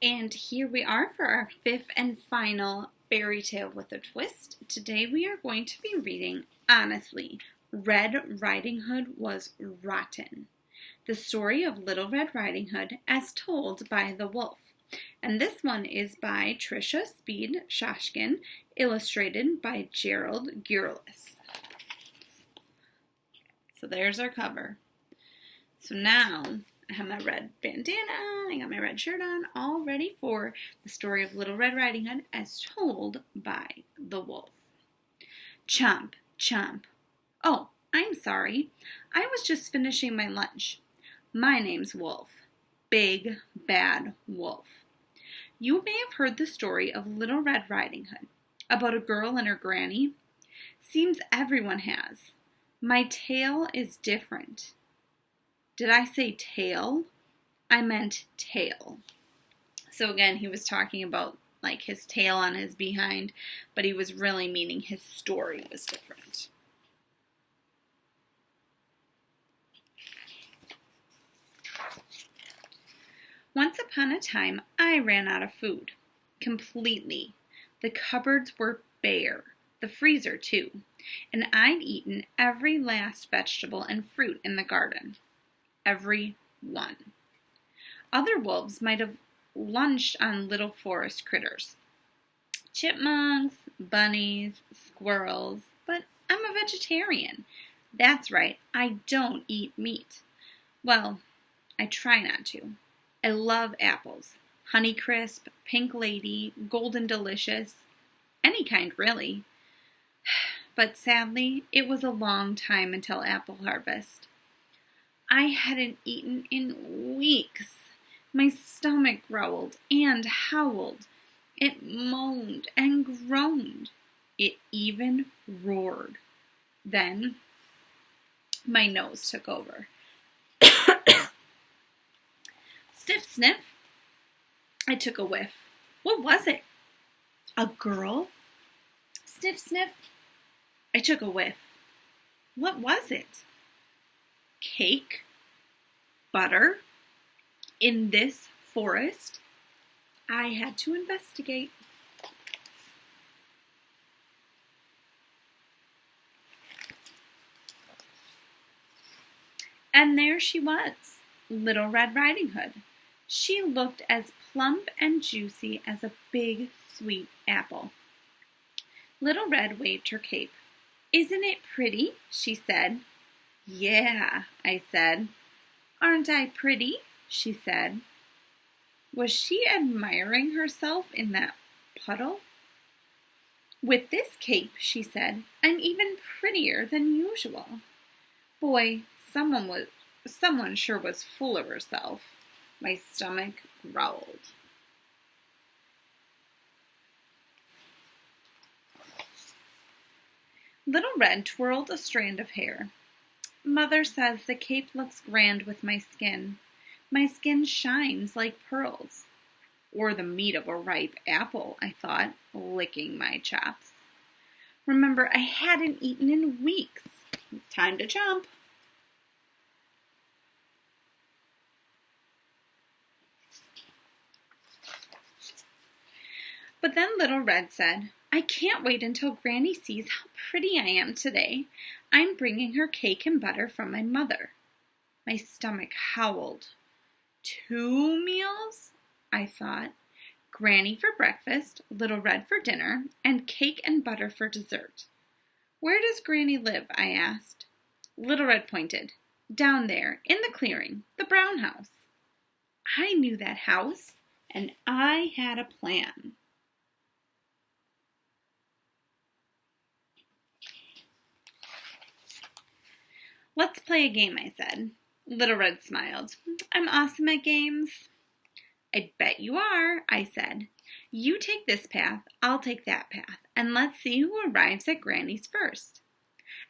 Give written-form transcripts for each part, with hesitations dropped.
And here we are for our fifth and final fairy tale with a twist. Today we are going to be reading Honestly, Red Riding Hood Was Rotten. The story of Little Red Riding Hood as told by the wolf. And this one is by Trisha Speed Shaskan, illustrated by Gerald Guerlais. So there's our cover. So now I have my red bandana, I got my red shirt on, all ready for the story of Little Red Riding Hood as told by the wolf. Chomp, chomp. Oh, I'm sorry. I was just finishing my lunch. My name's Wolf. Big, bad wolf. You may have heard the story of Little Red Riding Hood, about a girl and her granny. Seems everyone has. My tale is different. Did I say tail? I meant tail. So again, he was talking about like his tail on his behind, but he was really meaning his story was different. Once upon a time, I ran out of food. Completely. The cupboards were bare. The freezer too. And I'd eaten every last vegetable and fruit in the garden. Every one. Other wolves might have lunched on little forest critters. Chipmunks, bunnies, squirrels, but I'm a vegetarian. That's right, I don't eat meat. Well, I try not to. I love apples. Honeycrisp, Pink Lady, Golden Delicious, any kind really. But sadly, it was a long time until apple harvest. I hadn't eaten in weeks. My stomach growled and howled. It moaned and groaned. It even roared. Then my nose took over. Sniff, sniff. I took a whiff. What was it? A girl? Sniff, sniff. I took a whiff. What was it? Cake? Butter? In this forest? I had to investigate. And there she was, Little Red Riding Hood. She looked as plump and juicy as a big, sweet apple. Little Red waved her cape. Isn't it pretty? She said. Yeah, I said. Aren't I pretty? She said. Was she admiring herself in that puddle? With this cape, she said, I'm even prettier than usual. Boy, someone sure was full of herself. My stomach growled. Little Red twirled a strand of hair. Mother says the cape looks grand with my skin. My skin shines like pearls. Or the meat of a ripe apple, I thought, licking my chops. Remember, I hadn't eaten in weeks. Time to chomp. But then Little Red said, I can't wait until Granny sees how pretty I am today. I'm bringing her cake and butter from my mother. My stomach howled. 2 meals? I thought. Granny for breakfast, Little Red for dinner, and cake and butter for dessert. Where does Granny live? I asked. Little Red pointed. Down there, in the clearing, the brown house. I knew that house, and I had a plan. Let's play a game, I said. Little Red smiled. I'm awesome at games. I bet you are, I said. You take this path, I'll take that path, and let's see who arrives at Granny's first.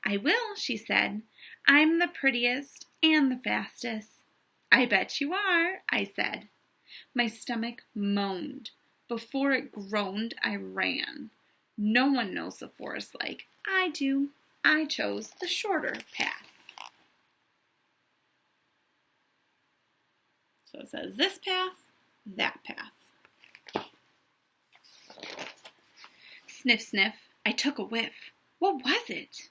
I will, she said. I'm the prettiest and the fastest. I bet you are, I said. My stomach moaned. Before it groaned, I ran. No one knows the forest like I do. I chose the shorter path. So it says this path, that path. Sniff, sniff. I took a whiff. What was it?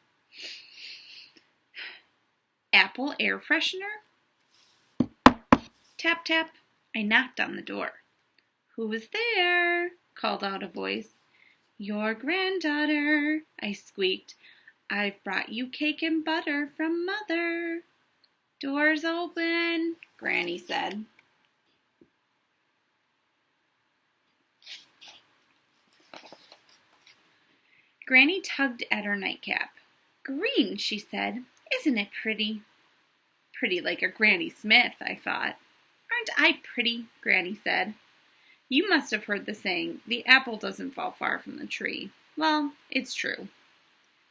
Apple air freshener? Tap, tap. I knocked on the door. Who was there? Called out a voice. Your granddaughter, I squeaked. I've brought you cake and butter from Mother. Doors open, Granny said. Granny tugged at her nightcap. Green, she said. Isn't it pretty? Pretty like a Granny Smith, I thought. Aren't I pretty? Granny said. You must have heard the saying, the apple doesn't fall far from the tree. Well, it's true.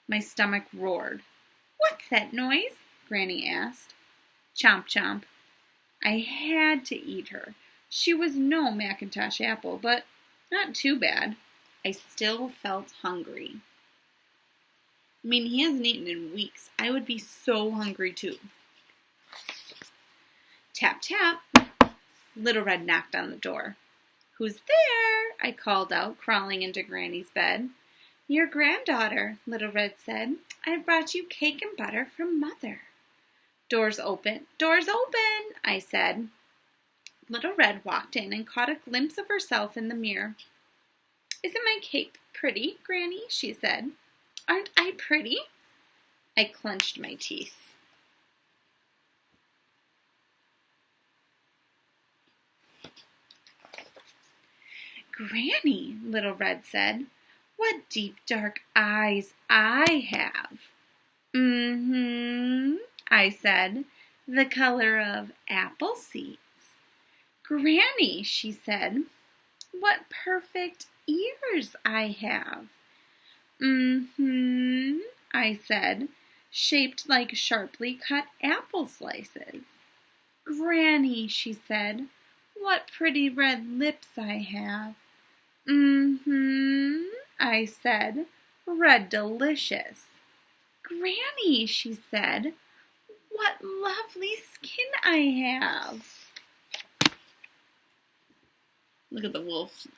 My stomach roared. What's that noise? Granny asked. Chomp, chomp. I had to eat her. She was no Macintosh apple, but not too bad. I still felt hungry. I mean, he hasn't eaten in weeks. I would be so hungry too. Tap, tap. Little Red knocked on the door. Who's there? I called out, crawling into Granny's bed. Your granddaughter, Little Red said. I've brought you cake and butter from Mother. Doors open, I said. Little Red walked in and caught a glimpse of herself in the mirror. Isn't my cake pretty, Granny? She said. Aren't I pretty? I clenched my teeth. Granny, Little Red said, what deep dark eyes I have. I said, the color of apple seeds. Granny, she said, what perfect ears I have. I said, shaped like sharply cut apple slices. Granny, she said, what pretty red lips I have. I said, red delicious. Granny, she said, what lovely skin I have. Look at the wolf.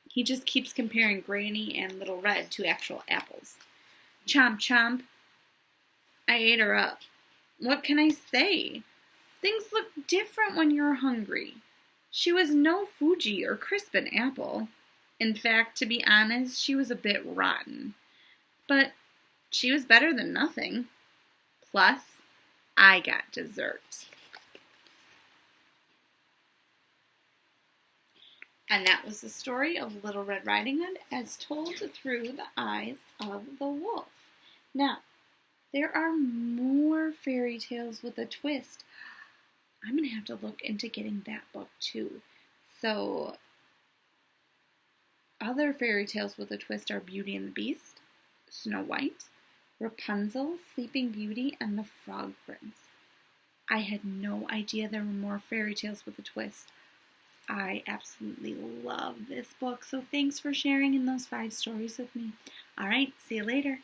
He just keeps comparing Granny and Little Red to actual apples. Chomp, chomp. I ate her up. What can I say? Things look different when you're hungry. She was no Fuji or Crispin apple. In fact, to be honest, she was a bit rotten. But she was better than nothing. Plus, I got dessert. And that was the story of Little Red Riding Hood as told through the eyes of the wolf. Now, there are more fairy tales with a twist. I'm going to have to look into getting that book too. So, other fairy tales with a twist are Beauty and the Beast, Snow White, Rapunzel, Sleeping Beauty, and the Frog Prince. I had no idea there were more fairy tales with a twist. I absolutely love this book, so thanks for sharing in those 5 stories with me. All right, see you later.